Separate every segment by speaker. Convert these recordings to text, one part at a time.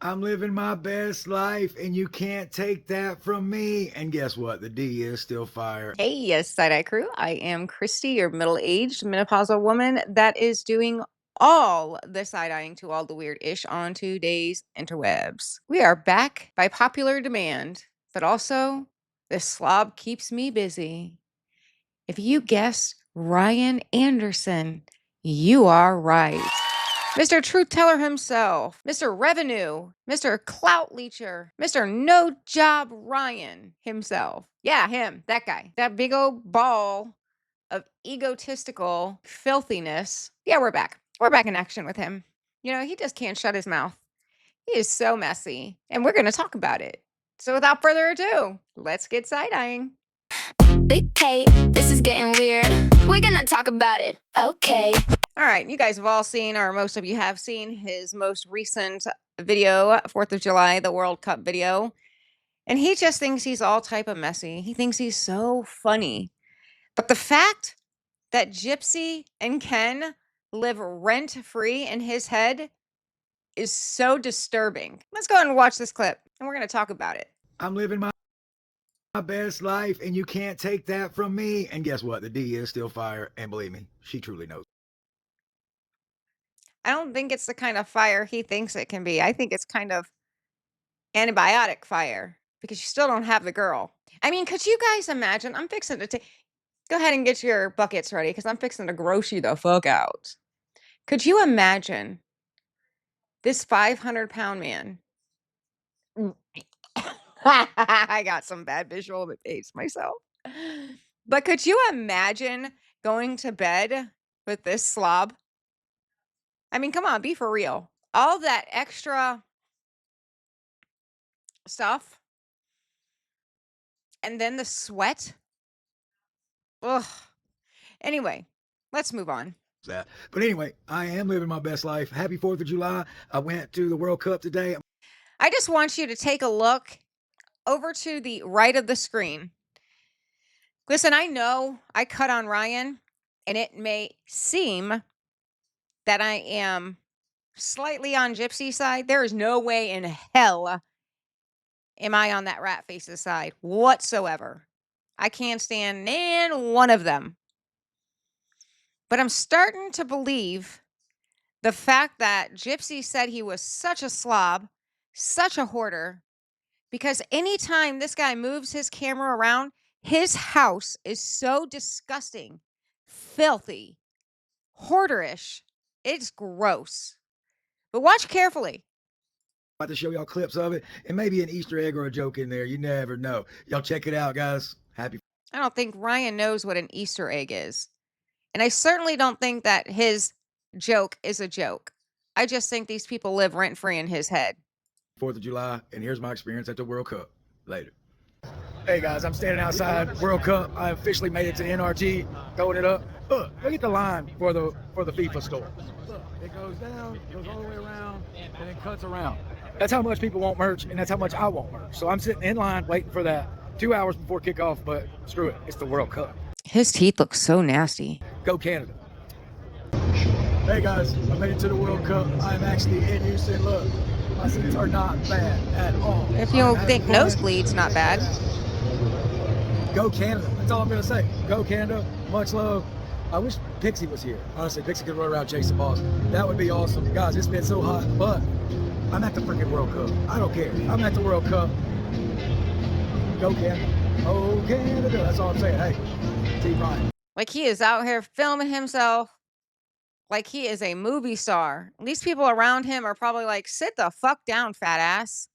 Speaker 1: I'm living my best life, and you can't take that from me. And guess what? The D is still fire.
Speaker 2: Hey, yes, Side Eye Crew. I am Christy, your middle aged menopausal woman that is doing all the side eyeing to all the weird ish on today's interwebs. We are back by popular demand, but also this slob keeps me busy. If you guessed Ryan Anderson, you are right. Mr. Truth Teller himself, Mr. Revenue, Mr. Clout Leecher, Mr. No Job Ryan himself. Yeah, him, that guy, that big old ball of egotistical filthiness. Yeah, we're back. We're back in action with him. You know, he just can't shut his mouth. He is so messy, and we're going to talk about it. So without further ado, let's get side-eyeing.
Speaker 3: Okay, this is getting weird. We're gonna talk about it. Okay.
Speaker 2: All right, you guys have all seen, or most of you have seen, his most recent video, 4th of July, the World Cup video. And he just thinks he's all type of messy. He thinks he's so funny. But the fact that Gypsy and Ken live rent-free in his head is so disturbing. Let's go ahead and watch this clip, and we're going to talk about it.
Speaker 1: I'm living my best life, and you can't take that from me. And guess what? The D is still fire. And believe me, she truly knows.
Speaker 2: I don't think it's the kind of fire he thinks it can be. I think it's kind of antibiotic fire because you still don't have the girl. I mean, could you guys imagine? I'm fixing to go ahead and get your buckets ready because I'm fixing to gross you the fuck out. Could you imagine this 500-pound man? I got some bad visual of the face myself. But could you imagine going to bed with this slob? I mean, come on, be for real. All that extra stuff and then the sweat. Ugh. Anyway, let's move on.
Speaker 1: That. But anyway, I am living my best life. Happy 4th of July. I went to the World Cup today.
Speaker 2: I just want you to take a look over to the right of the screen. Listen, I know I cut on Ryan, and it may seem that I am slightly on Gypsy's side. There is no way in hell am I on that rat face's side whatsoever. I can't stand one of them. But I'm starting to believe the fact that Gypsy said he was such a slob, such a hoarder, because anytime this guy moves his camera around, his house is so disgusting, filthy, hoarderish. It's gross. But watch carefully.
Speaker 1: About to show y'all clips of it and maybe an Easter egg or a joke in there. You never know. Y'all check it out, guys. Happy.
Speaker 2: I don't think Ryan knows what an Easter egg is. And I certainly don't think that his joke is a joke. I just think these people live rent-free in his head.
Speaker 1: 4th of July, and here's my experience at the World Cup. Later. Hey guys, I'm standing outside World Cup. I officially made it to NRG, throwing it up. Look at the line for the FIFA store. Look, it goes down, goes all the way around, and then cuts around. That's how much people want merch, and that's how much I want merch. So I'm sitting in line waiting for that 2 hours before kickoff, but screw it, it's the World Cup.
Speaker 2: His teeth look so nasty.
Speaker 1: Go Canada. Hey guys, I made it to the World Cup. I'm actually in Houston. Look, my seats are not bad at all.
Speaker 2: If you don't think nosebleed's not bad.
Speaker 1: Go Canada. That's all I'm going to say. Go Canada. Much love. I wish Pixie was here. Honestly, Pixie could run around chasing balls. That would be awesome. Guys, it's been so hot, but I'm at the freaking World Cup. I don't care. I'm at the World Cup. Go Canada. Oh, Canada. That's all I'm saying. Hey, Team Ryan.
Speaker 2: Like he is out here filming himself like he is a movie star. These people around him are probably like, sit the fuck down, fat ass.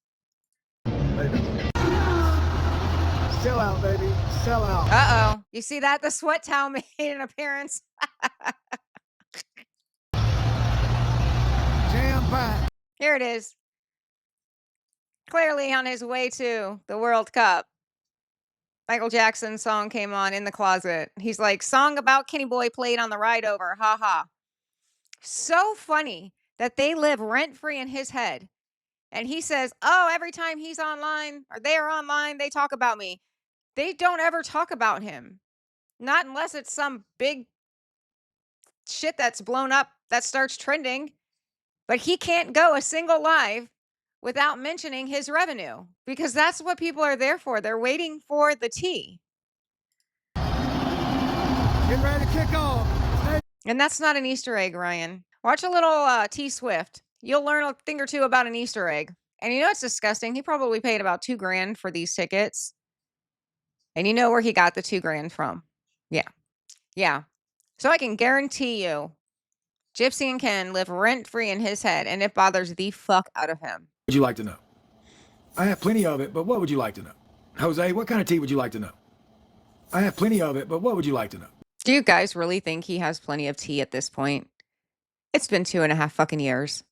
Speaker 1: Sell out, baby. Sell out.
Speaker 2: Uh-oh. You see that? The sweat towel made an appearance.
Speaker 1: Jam-packed.
Speaker 2: Here it is. Clearly on his way to the World Cup. Michael Jackson's song came on in the closet. He's like, song about Kenny Boy played on the ride over. Ha ha. So funny that they live rent-free in his head. And he says, oh, every time he's online or they are online, they talk about me. They don't ever talk about him. Not unless it's some big shit that's blown up that starts trending. But he can't go a single live without mentioning his revenue, because that's what people are there for. They're waiting for the tea.
Speaker 1: Getting ready to kick off.
Speaker 2: And that's not an Easter egg, Ryan. Watch a little T Swift. You'll learn a thing or two about an Easter egg. And you know it's disgusting. He probably paid about $2 grand for these tickets. And you know where he got the $2 grand from. Yeah. Yeah. So I can guarantee you, Gypsy and Ken live rent-free in his head, and it bothers the fuck out of him.
Speaker 1: Would you like to know? I have plenty of it, but what would you like to know? Jose, what kind of tea would you like to know? I have plenty of it, but what would you like to know?
Speaker 2: Do you guys really think he has plenty of tea at this point? It's been 2.5 fucking years.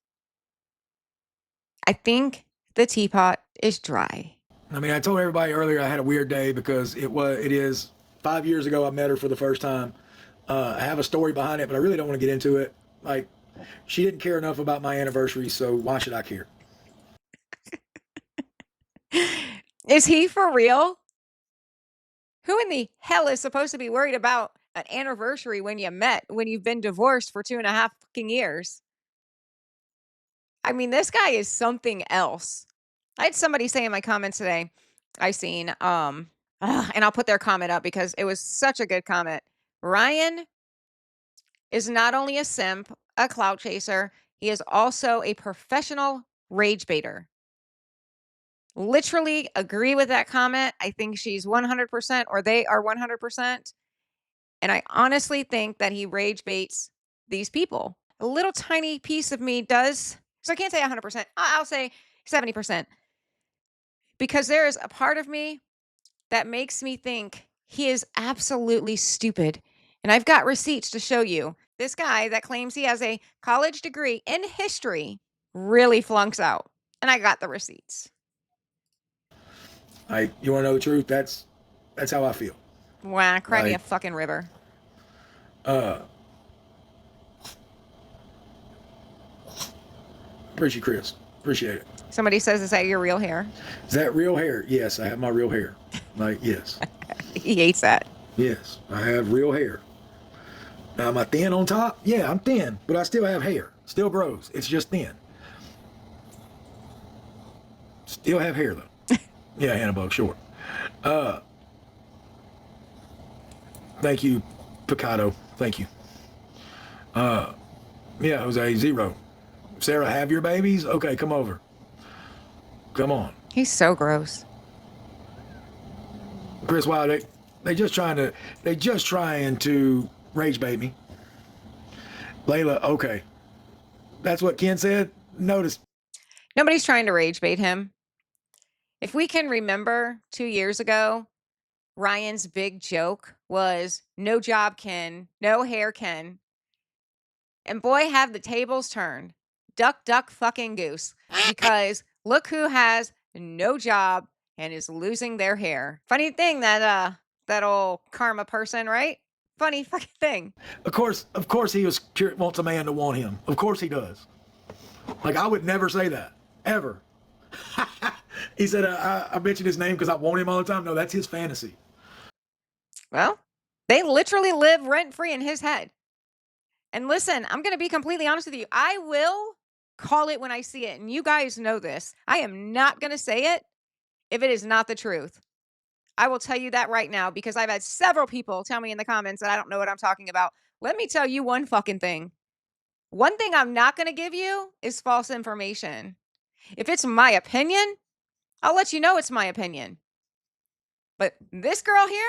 Speaker 2: I think the teapot is dry.
Speaker 1: I mean, I told everybody earlier I had a weird day because it is 5 years ago I met her for the first time. I have a story behind it, but I really don't want to get into it. Like, she didn't care enough about my anniversary, so why should I care?
Speaker 2: Is he for real? Who in the hell is supposed to be worried about an anniversary when you met, when you've been divorced for 2.5 fucking years? I mean, this guy is something else. I had somebody say in my comments today, I seen, and I'll put their comment up because it was such a good comment. Ryan is not only a simp, a clout chaser, he is also a professional rage baiter. Literally agree with that comment. I think she's 100% or they are 100%. And I honestly think that he rage baits these people. A little tiny piece of me does. So I can't say 100%. I'll say 70%. Because there is a part of me that makes me think he is absolutely stupid. And I've got receipts to show you. This guy that claims he has a college degree in history really flunks out. And I got the receipts.
Speaker 1: You want to know the truth? That's how I feel.
Speaker 2: Wow, cry me a fucking river.
Speaker 1: Appreciate Chris. Appreciate it.
Speaker 2: Somebody says, is that your real hair?
Speaker 1: Is that real hair? Yes, I have my real hair. Yes.
Speaker 2: He hates that.
Speaker 1: Yes, I have real hair. Now, am I thin on top? Yeah, I'm thin, but I still have hair. Still grows. It's just thin. Still have hair, though. Yeah, Hannibal, short. Thank you, Picado. Thank you. Yeah, Jose, 0. Sarah, have your babies? Okay, come over. Come on.
Speaker 2: He's so gross.
Speaker 1: Chris, wow, they just trying to rage bait me. Layla, okay. That's what Ken said? Notice.
Speaker 2: Nobody's trying to rage bait him. If we can remember 2 years ago, Ryan's big joke was no job, Ken, no hair, Ken. And boy, have the tables turned. Duck, duck, fucking goose. Because look who has no job and is losing their hair. Funny thing, that old karma person, right? Funny fucking thing.
Speaker 1: Of course he wants a man to want him. Of course he does. Like, I would never say that. Ever. He said, I mentioned his name because I want him all the time. No, that's his fantasy.
Speaker 2: Well, they literally live rent-free in his head. And listen, I'm going to be completely honest with you. I will call it when I see it. And you guys know this. I am not going to say it if it is not the truth. I will tell you that right now because I've had several people tell me in the comments that I don't know what I'm talking about. Let me tell you one fucking thing. One thing I'm not going to give you is false information. If it's my opinion, I'll let you know it's my opinion. But this girl here,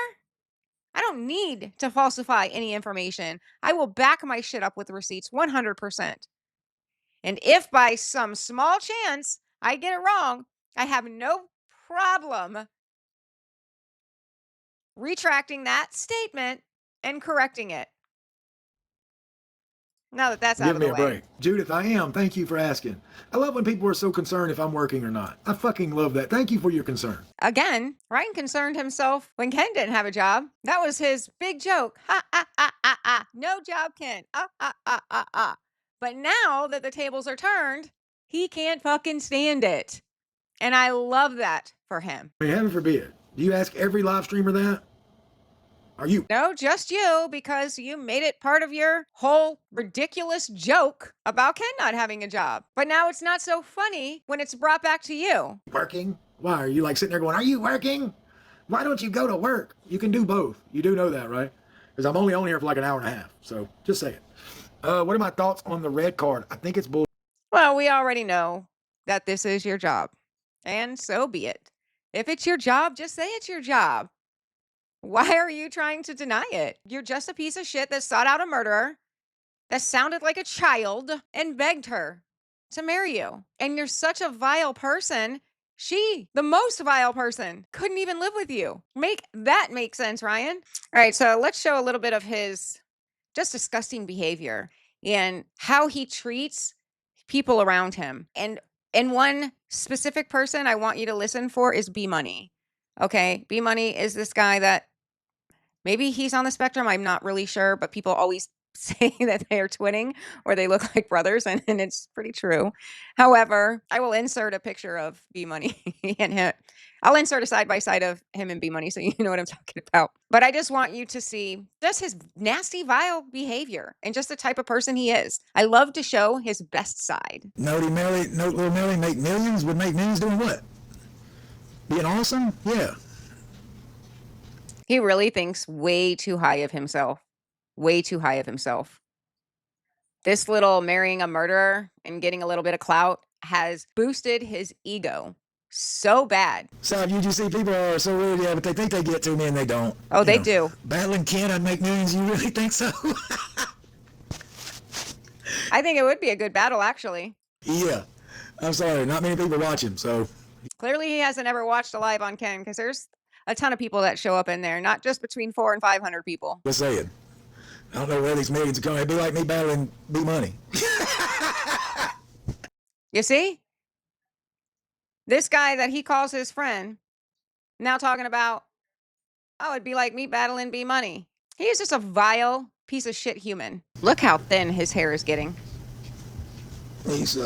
Speaker 2: I don't need to falsify any information. I will back my shit up with receipts 100%. And if by some small chance I get it wrong, I have no problem retracting that statement and correcting it. Now that that's out of the way. Give me a break.
Speaker 1: Judith, I am. Thank you for asking. I love when people are so concerned if I'm working or not. I fucking love that. Thank you for your concern.
Speaker 2: Again, Ryan concerned himself when Ken didn't have a job. That was his big joke. Ha, ha, ha, ha, ha. No job, Ken. Ah, ah, ah, ah, ah. But now that the tables are turned, he can't fucking stand it. And I love that for him.
Speaker 1: I mean, heaven forbid. Do you ask every live streamer that? Are you?
Speaker 2: No, just you, because you made it part of your whole ridiculous joke about Ken not having a job. But now it's not so funny when it's brought back to you.
Speaker 1: Working? Why? Are you like sitting there going, are you working? Why don't you go to work? You can do both. You do know that, right? Because I'm only on here for like an hour and a half. So just saying. What are my thoughts on the red card? I think it's bull.
Speaker 2: Well, we already know that this is your job. And so be it. If it's your job, just say it's your job. Why are you trying to deny it? You're just a piece of shit that sought out a murderer, that sounded like a child, and begged her to marry you. And you're such a vile person. She, the most vile person, couldn't even live with you. Make that make sense, Ryan. All right, so let's show a little bit of his just disgusting behavior and how he treats people around him. And one specific person I want you to listen for is B Money. Okay, B Money is this guy that maybe he's on the spectrum. I'm not really sure, but people always say that they are twinning or they look like brothers, and it's pretty true. However, I will insert a picture of B Money and him. I'll insert a side by side of him and B Money so you know what I'm talking about. But I just want you to see just his nasty, vile behavior and just the type of person he is. I love to show his best side.
Speaker 1: Note little Melly make millions, would make millions doing what? Being awesome? Yeah.
Speaker 2: He really thinks way too high of himself. Way too high of himself. This little marrying a murderer and getting a little bit of clout has boosted his ego so bad.
Speaker 1: South UGC people are so weird, yeah, but they think they get to me and they don't.
Speaker 2: Oh, they do.
Speaker 1: Battling Ken, I'd make millions. You really think so?
Speaker 2: I think it would be a good battle, actually.
Speaker 1: Yeah. I'm sorry, not many people watch him, so.
Speaker 2: Clearly, he hasn't ever watched a live on Ken because there's a ton of people that show up in there, not just between 400 and 500 people.
Speaker 1: Just saying. I don't know where these millions are going. It'd be like me battling B Money.
Speaker 2: You see? This guy that he calls his friend, now talking about, oh, it'd be like me battling B Money. He is just a vile piece of shit human. Look how thin his hair is getting.
Speaker 1: He's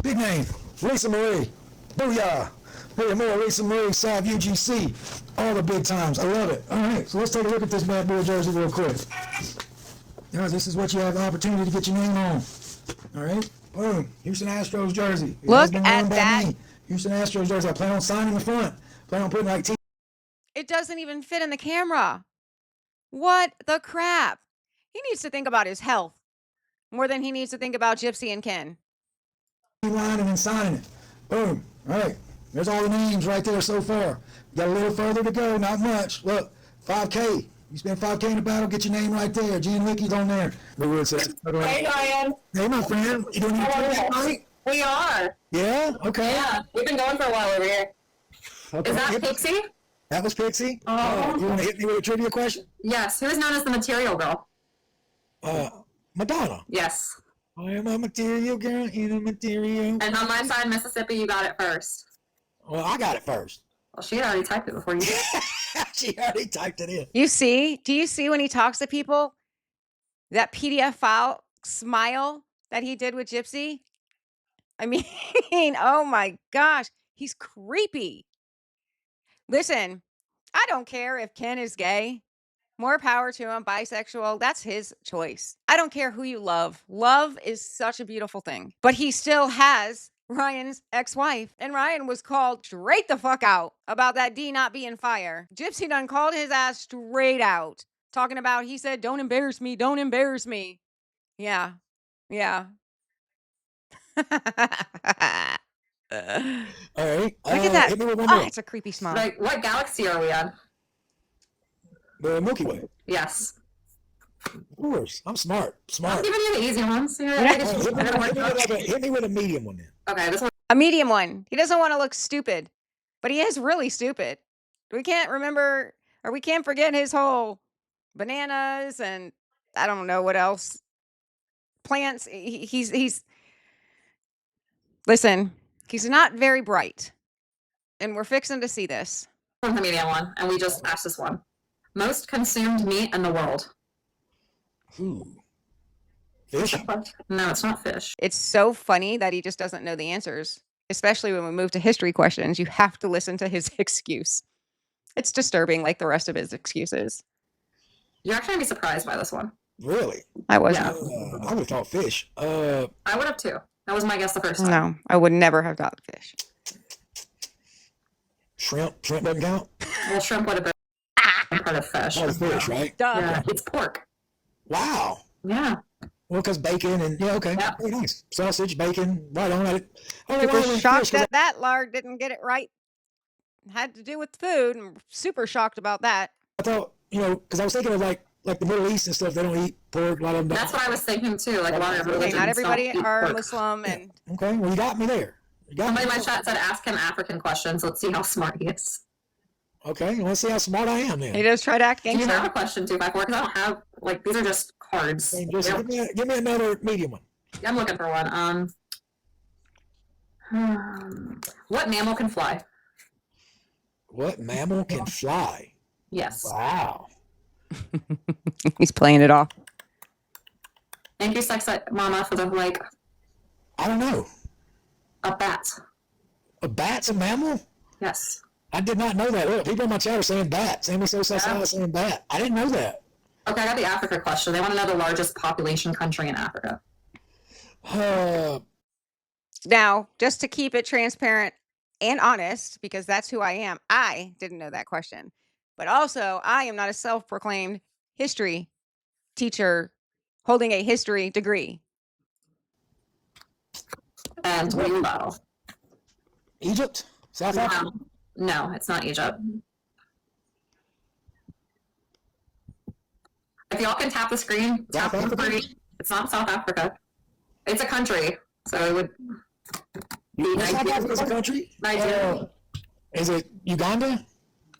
Speaker 1: big name, Lisa Marie. Booyah. More Lisa Marie, South UGC. All the big times. I love it. All right, so let's take a look at this bad boy jersey real quick. Guys, this is what you have the opportunity to get your name on. All right, boom. Houston Astros jersey.
Speaker 2: Look at that.
Speaker 1: Houston Astros jersey. I plan on signing the front. Plan on putting like
Speaker 2: It doesn't even fit in the camera. What the crap? He needs to think about his health more than he needs to think about Gypsy and Ken.
Speaker 1: line and then signing it. Boom. All right. There's all the names right there so far. Got a little further to go, not much. Look, 5K. You spend 5K in a battle, get your name right there. Jen Wicky's on there.
Speaker 4: Hey, Ryan.
Speaker 1: Hey, my friend. You doing anything tonight?
Speaker 4: We are.
Speaker 1: Yeah? Okay.
Speaker 4: Yeah, we've been going for a while over here.
Speaker 1: Okay.
Speaker 4: Is that Pixie?
Speaker 1: That was Pixie?
Speaker 4: Oh.
Speaker 1: You want to hit me with a trivia question?
Speaker 4: Yes. Who is known as the Material Girl?
Speaker 1: Madonna.
Speaker 4: Yes.
Speaker 1: I am a material girl in a material.
Speaker 4: And on my side, Mississippi, you got it first.
Speaker 1: Well, I got it first.
Speaker 4: Well, she had already typed it before you did.
Speaker 1: She already typed it in.
Speaker 2: You see? Do you see when he talks to people? That PDF file smile that he did with Gypsy? I mean, oh my gosh, he's creepy. Listen, I don't care if Ken is gay. More power to him, bisexual. That's his choice. I don't care who you love. Love is such a beautiful thing. But he still has Ryan's ex-wife. And Ryan was called straight the fuck out about that D not being fire. Gypsy done called his ass straight out. Talking about, he said, don't embarrass me. Don't embarrass me. Yeah. Yeah.
Speaker 1: All right.
Speaker 2: Look at that.
Speaker 1: Hit me with one more.
Speaker 2: It's a creepy smile.
Speaker 4: Like, what galaxy are we on?
Speaker 1: The Milky Way.
Speaker 4: Yes.
Speaker 1: Of course. I'm smart.
Speaker 4: I'm
Speaker 1: Smart.
Speaker 4: giving you the easy ones.
Speaker 1: Hit me with a medium one then.
Speaker 4: Okay, this one.
Speaker 2: A medium one. He doesn't want to look stupid, but he is really stupid. We can't remember, or we can't forget his whole bananas and I don't know what else. Plants. He's listen, he's not very bright. And we're fixing to see this.
Speaker 4: The medium one, and we just asked this one. Most consumed meat in the world.
Speaker 1: Ooh. Fish?
Speaker 4: No, it's not fish.
Speaker 2: It's so funny that he just doesn't know the answers. especially when we move to history questions, you have to listen to his excuse. It's disturbing, like the rest of his excuses.
Speaker 4: You're actually gonna be surprised by this one.
Speaker 1: Really?
Speaker 2: I wasn't.
Speaker 1: I would have thought fish.
Speaker 4: I would have too. That was my guess the first time.
Speaker 2: No, I would never have thought fish.
Speaker 1: Shrimp. Shrimp doesn't count.
Speaker 4: Well, shrimp would have been part of fish.
Speaker 1: Oh, fish, right?
Speaker 2: Duh.
Speaker 4: Yeah, it's pork.
Speaker 1: Wow.
Speaker 4: Yeah.
Speaker 1: Well, because bacon and okay,
Speaker 4: Yeah.
Speaker 1: very nice. Sausage, bacon, right on it.
Speaker 2: Super shocked that Lard didn't get it right. Had to do with food. I'm super shocked about that.
Speaker 1: I thought, because I was thinking of like the Middle East and stuff. They don't eat pork. A lot of them don't.
Speaker 4: That's what I was thinking too. Like a lot of
Speaker 2: Okay,
Speaker 4: religions
Speaker 2: not everybody
Speaker 4: don't eat
Speaker 2: are
Speaker 4: pork.
Speaker 2: Muslim, and
Speaker 1: Okay, well, you got me there.
Speaker 4: Somebody in my chat said ask him African questions. Let's see how smart he is.
Speaker 1: Okay, let's see how smart I am then.
Speaker 2: he does try to act
Speaker 4: Do you have
Speaker 2: gangster.
Speaker 4: a question 254? Because I don't have these are just cards.
Speaker 1: Hey, just give me another medium one.
Speaker 4: I'm looking for one. What mammal can fly?
Speaker 1: What mammal can fly?
Speaker 4: Yes.
Speaker 1: Wow.
Speaker 2: He's playing it off.
Speaker 4: Thank you, Sex Mama, for the like.
Speaker 1: I don't know.
Speaker 4: A bat.
Speaker 1: A bat's a mammal?
Speaker 4: Yes.
Speaker 1: I did not know that. Look, people in my chat are saying bat. Sammy so saying bat. I didn't know that.
Speaker 4: Okay, I got the Africa question. They want to know the largest population country in Africa.
Speaker 2: Now, just to keep it transparent and honest, because that's who I am, I didn't know that question. But also, I am not a self-proclaimed history teacher holding a history degree.
Speaker 4: And what do you know?
Speaker 1: Egypt? South Africa?
Speaker 4: No, it's not Egypt. If y'all can tap the screen, tap the screen. It's not South Africa. It's a country, so it would be
Speaker 1: South Africa's a country?
Speaker 4: Nigeria.
Speaker 1: Is it Uganda?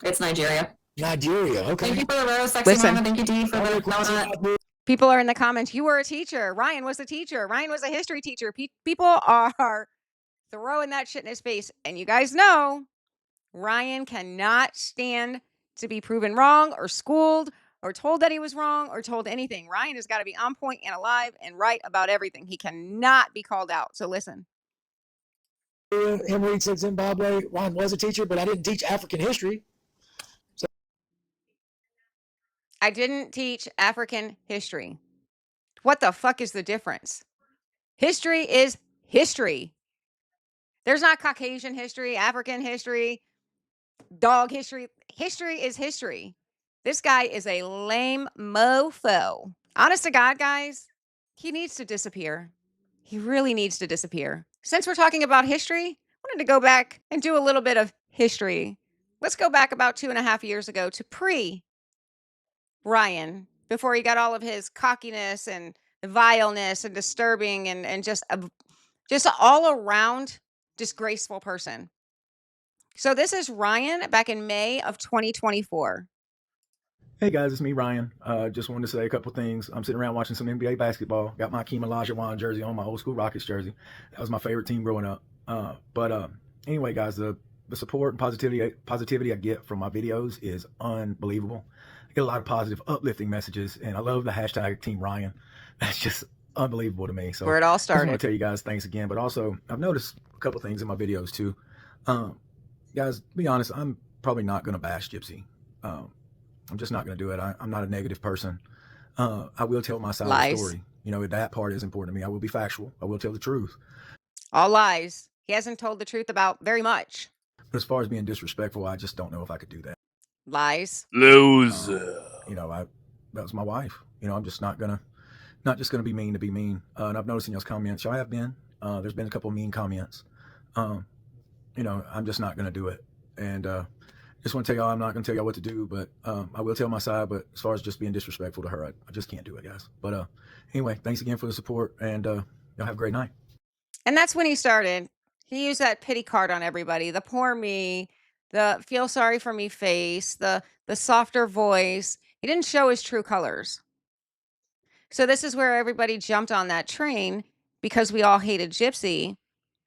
Speaker 4: It's Nigeria.
Speaker 1: Nigeria, okay.
Speaker 4: Thank you for the rose, Sexy
Speaker 2: Listen.
Speaker 4: Mama. Thank you, Dee, for the donut.
Speaker 2: People are in the comments, you were a teacher. Ryan was a teacher. Ryan was a history teacher. People are throwing that shit in his face. And you guys know Ryan cannot stand to be proven wrong or schooled or told that he was wrong or told anything. Ryan has got to be on point and alive and right about everything. He cannot be called out. So listen.
Speaker 1: Emery said Zimbabwe. Ryan was a teacher, but I didn't teach African history.
Speaker 2: I didn't teach African history. What the fuck is the difference? History is history. There's not Caucasian history, African history, dog history. History is history. This guy is a lame mofo. Honest to God, guys, he needs to disappear. He really needs to disappear. Since we're talking about history, I wanted to go back and do a little bit of history. Let's go back about 2.5 years ago to pre-Ryan, before he got all of his cockiness and vileness and disturbing and just all around disgraceful person. So this is Ryan back in May of 2024.
Speaker 1: Hey guys, it's me, Ryan. Just wanted to say a couple things. I'm sitting around watching some NBA basketball. Got my Hakeem Olajuwon jersey on, my old school Rockets jersey. That was my favorite team growing up. Anyway, guys, the support and positivity I get from my videos is unbelievable. I get a lot of positive, uplifting messages, and I love the hashtag Team Ryan. That's just unbelievable to me. So
Speaker 2: where it all
Speaker 1: I just
Speaker 2: started.
Speaker 1: want to tell you guys thanks again. But also, I've noticed a couple things in my videos too. Guys, to be honest, I'm probably not going to bash Gypsy. I'm just not going to do it. I'm not a negative person. I will tell my side of the story. That part is important to me. I will be factual. I will tell the truth.
Speaker 2: All lies. He hasn't told the truth about very much.
Speaker 1: But as far as being disrespectful, I just don't know if I could do that.
Speaker 2: Lies.
Speaker 5: Loser.
Speaker 1: That was my wife. I'm just not just gonna be mean to be mean. And I've noticed in y'all's comments, y'all have been. There's been a couple of mean comments. I'm just not gonna do it. And just want to tell y'all, I'm not gonna tell y'all what to do, but I will tell my side. But as far as just being disrespectful to her, I just can't do it, guys. But anyway, thanks again for the support, and y'all have a great night.
Speaker 2: And that's when he started. He used that pity card on everybody. The poor me, the feel sorry for me face, the softer voice. He didn't show his true colors. So this is where everybody jumped on that train because we all hated Gypsy.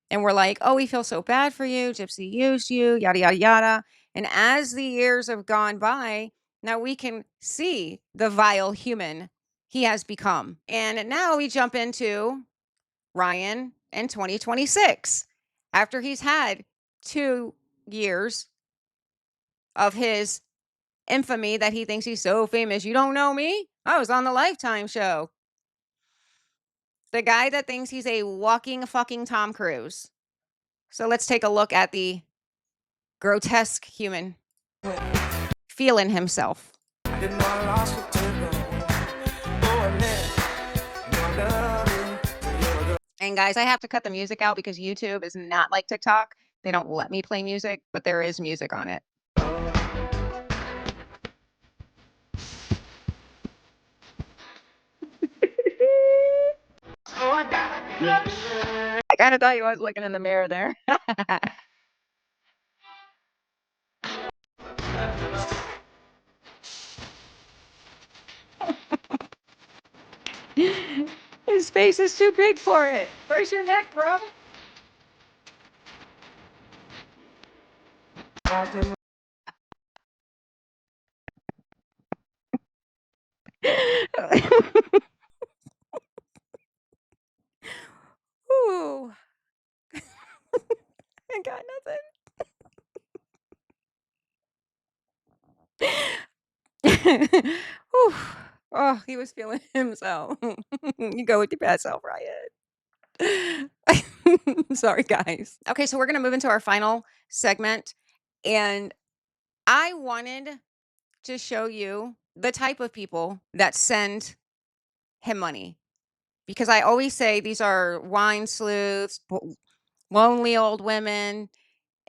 Speaker 2: And we're like, oh, we feel so bad for you. Gypsy used you, yada, yada, yada. And as the years have gone by, now we can see the vile human he has become. And now we jump into Ryan in 2026. after he's had 2 years of his infamy that he thinks he's so famous. You don't know me? I was on the Lifetime show. The guy that thinks he's a walking fucking Tom Cruise. So let's take a look at the grotesque human feeling himself. And guys, I have to cut the music out because YouTube is not like TikTok. They don't let me play music, but there is music on it. I kind of thought you was looking in the mirror there. His face is too big for it. Where's your neck, bro? Ooh. I got nothing. Whew. Oh, he was feeling himself. You go with your bad self, Riot. Sorry, guys. Okay, so we're going to move into our final segment. And I wanted to show you the type of people that send him money. Because I always say these are wine sleuths, lonely old women.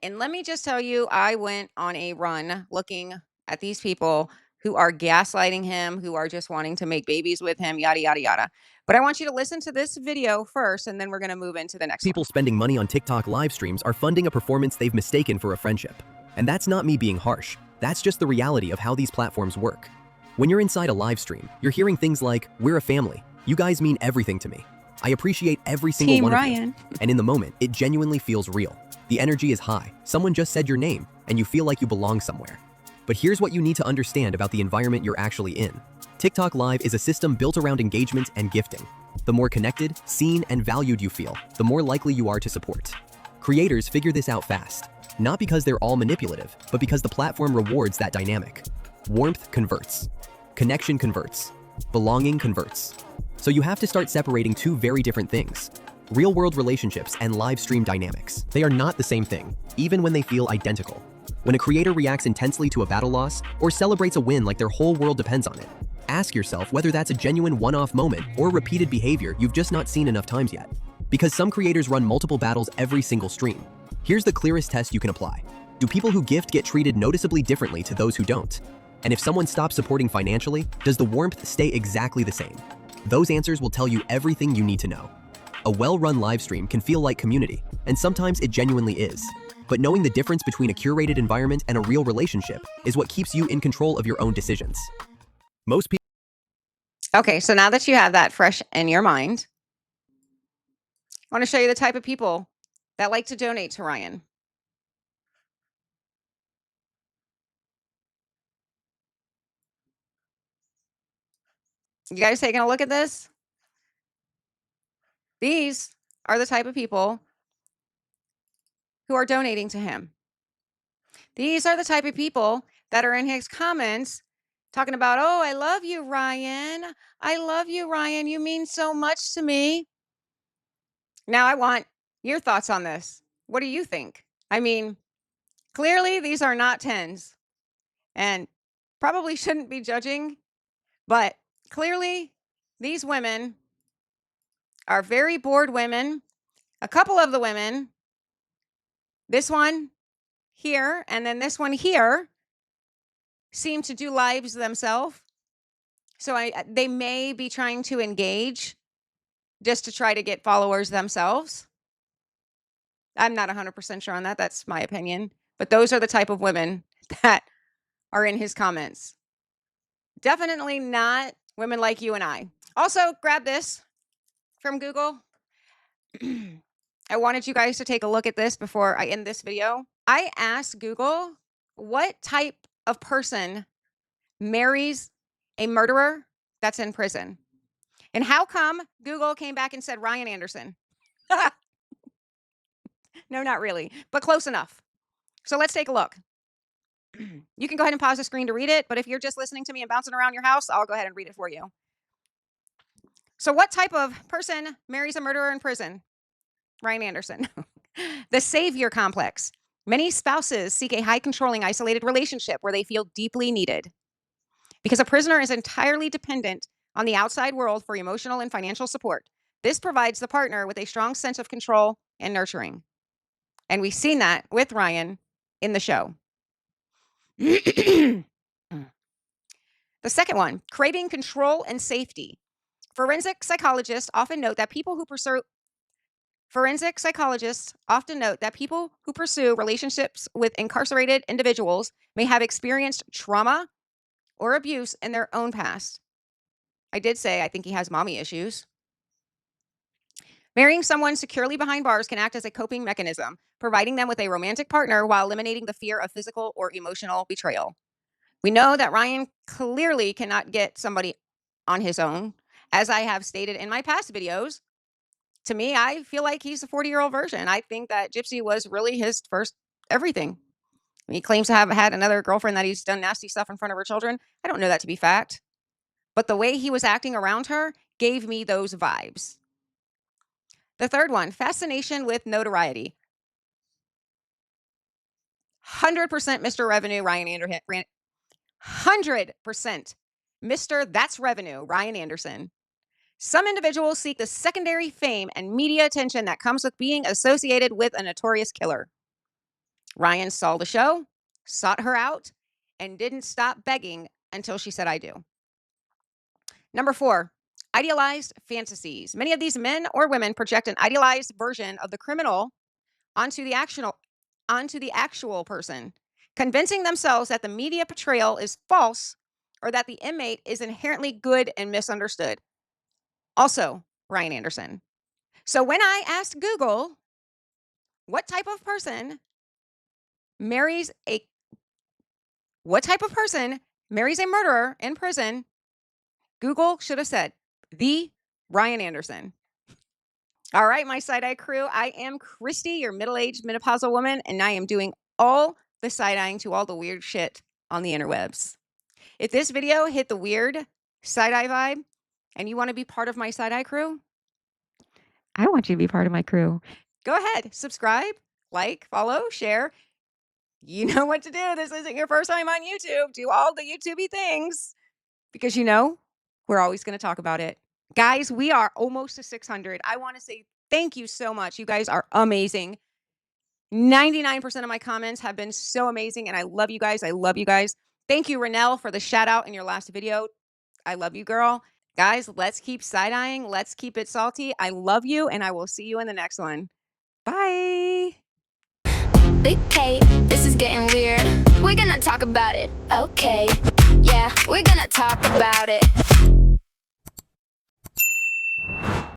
Speaker 2: And let me just tell you, I went on a run looking at these people who are gaslighting him, who are just wanting to make babies with him, yada, yada, yada. But I want you to listen to this video first, and then we're going to move into the next
Speaker 5: People spending money on TikTok live streams are funding a performance they've mistaken for a friendship. And that's not me being harsh. That's just the reality of how these platforms work. When you're inside a live stream, you're hearing things like, "We're a family. You guys mean everything to me. I appreciate every single
Speaker 2: Team
Speaker 5: one
Speaker 2: Ryan.
Speaker 5: of you." And in the moment, it genuinely feels real. The energy is high. Someone just said your name, and you feel like you belong somewhere. But here's what you need to understand about the environment you're actually in. TikTok Live is a system built around engagement and gifting. The more connected, seen, and valued you feel, the more likely you are to support. Creators figure this out fast, not because they're all manipulative, but because the platform rewards that dynamic. Warmth converts. Connection converts. Belonging converts. So you have to start separating two very different things. Real-world relationships and live stream dynamics. They are not the same thing, even when they feel identical. When a creator reacts intensely to a battle loss or celebrates a win like their whole world depends on it, ask yourself whether that's a genuine one-off moment or repeated behavior you've just not seen enough times yet. Because some creators run multiple battles every single stream. Here's the clearest test you can apply. Do people who gift get treated noticeably differently to those who don't? And if someone stops supporting financially, does the warmth stay exactly the same? Those answers will tell you everything you need to know. A well-run live stream can feel like community, and sometimes it genuinely is. But knowing the difference between a curated environment and a real relationship is what keeps you in control of your own decisions. Most people.
Speaker 2: Okay, so now that you have that fresh in your mind, I want to show you the type of people that like to donate to Ryan. You guys taking a look at this? These are the type of people who are donating to him. These are the type of people that are in his comments talking about, "Oh, I love you, Ryan. I love you, Ryan. You mean so much to me." Now, I want your thoughts on this. What do you think? I mean, clearly these are not 10s and probably shouldn't be judging, but clearly these women are very bored women. A couple of the women, this one here and then this one here, seem to do lives themselves. So they may be trying to engage just to try to get followers themselves. I'm not 100% sure on that. That's my opinion. But those are the type of women that are in his comments. Definitely not women like you and I. Also, grab this from Google. I wanted you guys to take a look at this before I end this video. I asked Google what type of person marries a murderer that's in prison. And how come Google came back and said Ryan Anderson? No, not really, but close enough. So let's take a look. You can go ahead and pause the screen to read it, but if you're just listening to me and bouncing around your house, I'll go ahead and read it for you. So what type of person marries a murderer in prison? Ryan Anderson. The savior complex. Many spouses seek a high controlling, isolated relationship where they feel deeply needed. Because a prisoner is entirely dependent on the outside world for emotional and financial support. This provides the partner with a strong sense of control and nurturing. And we've seen that with Ryan in the show. The second one, craving control and safety. Forensic psychologists often note that people who pursue relationships with incarcerated individuals may have experienced trauma or abuse in their own past. I did say I think he has mommy issues. Marrying someone securely behind bars can act as a coping mechanism, providing them with a romantic partner while eliminating the fear of physical or emotional betrayal. We know that Ryan clearly cannot get somebody on his own. As I have stated in my past videos, to me, I feel like he's a 40-year-old version. I think that Gypsy was really his first everything. He claims to have had another girlfriend that he's done nasty stuff in front of her children. I don't know that to be fact. But the way he was acting around her gave me those vibes. The third one, fascination with notoriety. 100% Mr. Revenue, Ryan Anderson. 100% Mr. That's Revenue, Ryan Anderson. Some individuals seek the secondary fame and media attention that comes with being associated with a notorious killer. Ryan saw the show, sought her out, and didn't stop begging until she said, I do. Number 4, idealized fantasies. Many of these men or women project an idealized version of the criminal onto the actual person, convincing themselves that the media portrayal is false or that the inmate is inherently good and misunderstood. Also, Ryan Anderson. So when I asked Google, what type of person marries a murderer in prison, Google should have said, the Ryan Anderson. All right, my side-eye crew, I am Christy, your middle-aged menopausal woman, and I am doing all the side-eyeing to all the weird shit on the interwebs. If this video hit the weird side-eye vibe and you want to be part of my side-eye crew, I want you to be part of my crew. Go ahead, subscribe, like, follow, share. You know what to do. This isn't your first time on YouTube. Do all the YouTubey things because we're always going to talk about it. Guys, we are almost to 600. I want to say thank you so much. You guys are amazing. 99% of my comments have been so amazing, and I love you guys. I love you guys. Thank you, Renelle, for the shout out in your last video. I love you, girl. Guys, let's keep side-eyeing. Let's keep it salty. I love you, and I will see you in the next one. Bye.
Speaker 3: Okay, this is getting weird. We're gonna talk about it. Okay, yeah, we're gonna talk about it.